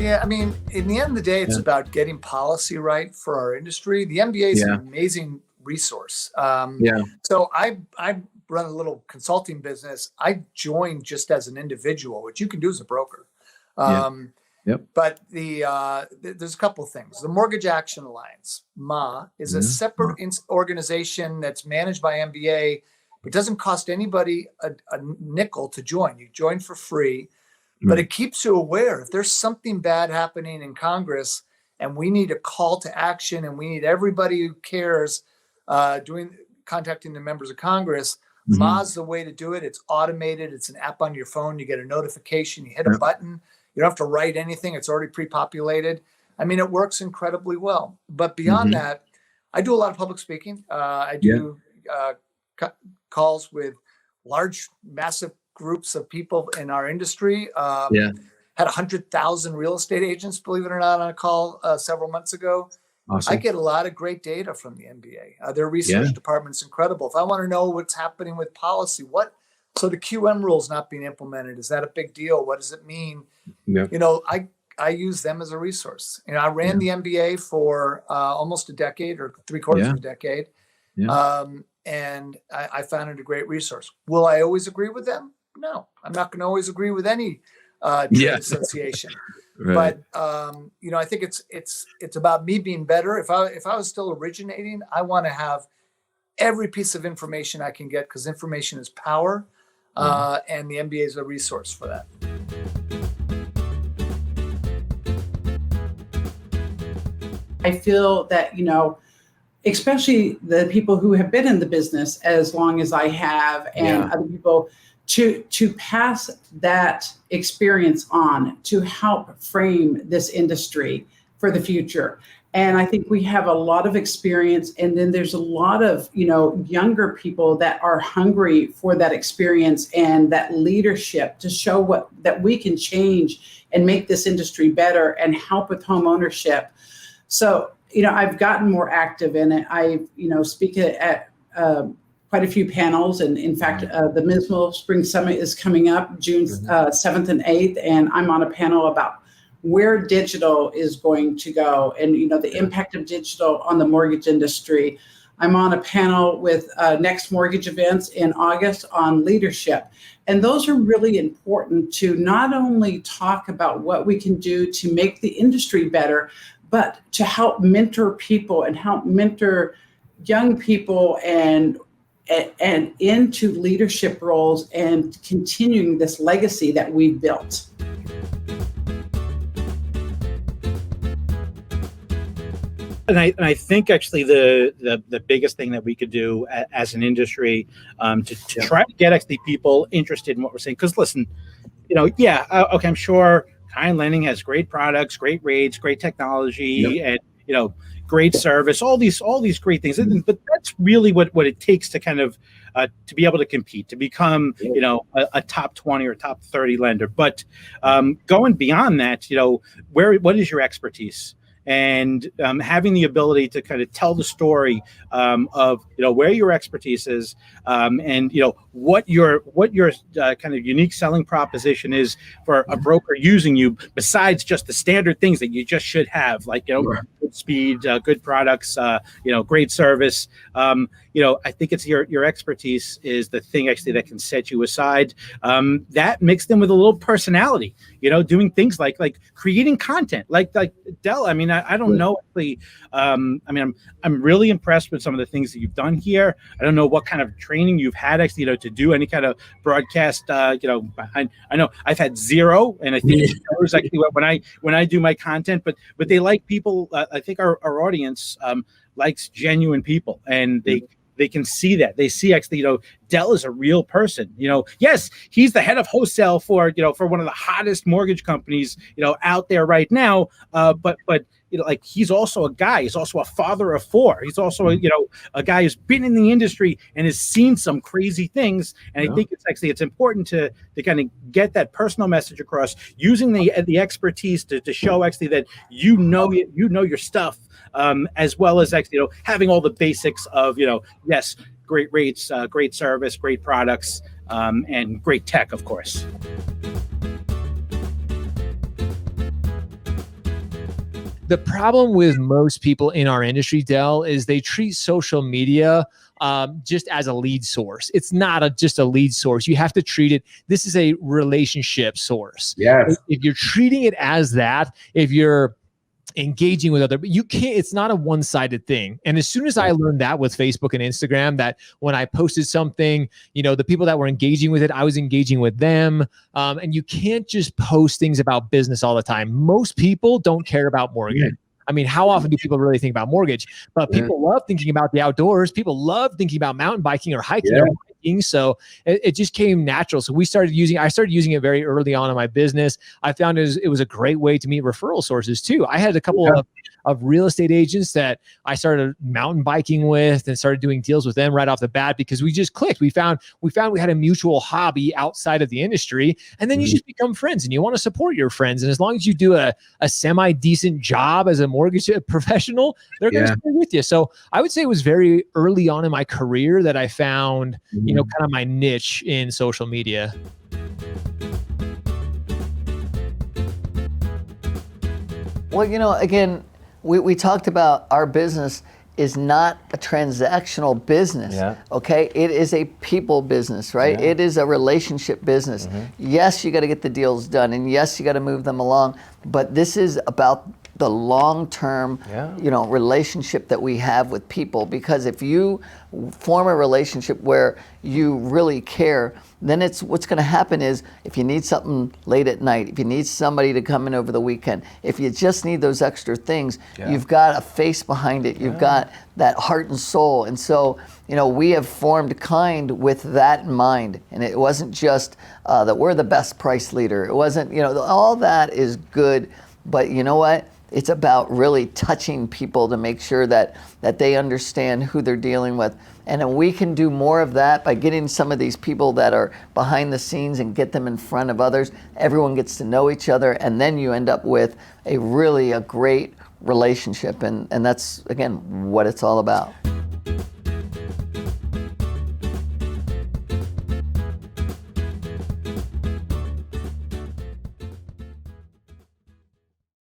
Yeah, I mean, in the end of the day, it's Yeah. about getting policy right for our industry. The MBA is an Yeah. amazing resource. Yeah. So I run a little consulting business. I joined just as an individual, which you can do as a broker. Yeah. Um, Yep. but there's a couple of things. The Mortgage Action Alliance, MA, is a Yeah. separate organization that's managed by MBA, but doesn't cost anybody a nickel to join. You join for free. But Right. it keeps you aware. If there's something bad happening in Congress and we need a call to action and we need everybody who cares contacting the members of Congress, Ma's the way to do it. It's automated. It's an app on your phone. You get a notification. You hit a button. You don't have to write anything. It's already pre-populated. I mean, it works incredibly well. But beyond that, I do a lot of public speaking. I do calls with large, massive groups of people in our industry. Had 100,000 real estate agents, believe it or not, on a call several months ago. Awesome. I get a lot of great data from the NBA. Their research department's incredible. If I want to know what's happening with policy, so the QM rule's not being implemented, is that a big deal? What does it mean? Yeah. I use them as a resource. I ran the NBA for almost a decade or 3/4 of a decade. Yeah. And I found it a great resource. Will I always agree with them? No, I'm not going to always agree with any trade association. Right. But I think it's about me being better. If I was still originating, I want to have every piece of information I can get, because information is power, and the MBA is a resource for that. I feel that, especially the people who have been in the business as long as I have, and other people, to pass that experience on to help frame this industry for the future. And I think we have a lot of experience, and then there's a lot of, younger people that are hungry for that experience and that leadership to show that we can change and make this industry better and help with home ownership. So, I've gotten more active in it. I, speak at quite a few panels. And in fact, the MISMO Spring Summit is coming up June 7th and 8th. And I'm on a panel about where digital is going to go and, the impact of digital on the mortgage industry. I'm on a panel with Next Mortgage Events in August on leadership. And those are really important to not only talk about what we can do to make the industry better, but to help mentor people and help mentor young people and into leadership roles and continuing this legacy that we've built. And I think actually the biggest thing that we could do as an industry to try to get actually people interested in what we're saying. Because listen, okay, I'm sure Kind Lending has great products, great rates, great technology, and great service, all these great things. But that's really what it takes to kind of to be able to compete, to become a top 20 or top 30 lender. But going beyond that, what is your expertise? And having the ability to kind of tell the story of where your expertise is, and what your kind of unique selling proposition is for a broker using you, besides just the standard things that you just should have, like good speed, good products, great service. I think it's your expertise is the thing actually that can set you aside. That mixed in with a little personality, doing things like creating content, like Del. I mean, I don't know. I'm really impressed with some of the things that you've done here. I don't know what kind of training you've had actually, to do any kind of broadcast. I know I've had zero, and I think it shows actually when I do my content. But they like people. I think our audience likes genuine people, and they can see that. They see actually, Del is a real person. Yes, he's the head of wholesale for one of the hottest mortgage companies, out there right now. But he's also a guy. He's also a father of four. He's also a guy who's been in the industry and has seen some crazy things. And I think it's important to kind of get that personal message across, using the expertise to show actually that you know your stuff, as well as actually having all the basics of yes, great rates, great service, great products, and great tech, of course. the problem with most people in our industry, Del, is they treat social media just as a lead source. It's not just a lead source. You have to treat it. This is a relationship source. Yes. If you're treating it as that, if you're engaging with other, but you can't, it's not a one-sided thing. And as soon as I learned that with Facebook and Instagram, that when I posted something, the people that were engaging with it, I was engaging with them. And you can't just post things about business all the time. Most people don't care about mortgage. I mean, how often do people really think about mortgage? But people love thinking about the outdoors. People love thinking about mountain biking or hiking or biking. So it just came natural. So I started using it very early on in my business. I found it was a great way to meet referral sources too. I had a couple of real estate agents that I started mountain biking with and started doing deals with them right off the bat because we just clicked. We found we had a mutual hobby outside of the industry, and then you just become friends and you want to support your friends. And as long as you do a semi-decent job as a mortgage professional, they're going to stay with you. So I would say it was very early on in my career that I found, kind of my niche in social media. Well, again, we talked about our business is not a transactional business. Okay, it is a people business, right? It is a relationship business. Yes, you got to get the deals done, and yes, you got to move them along, but this is about the long-term, relationship that we have with people. Because if you form a relationship where you really care, then what's going to happen is if you need something late at night, if you need somebody to come in over the weekend, if you just need those extra things, you've got a face behind it. You've got that heart and soul. And so, we have formed Kind with that in mind. And it wasn't just that we're the best price leader. It wasn't, all that is good. But you know what? It's about really touching people to make sure that they understand who they're dealing with. And then we can do more of that by getting some of these people that are behind the scenes and get them in front of others. Everyone gets to know each other, and then you end up with a great relationship. And that's, again, what it's all about.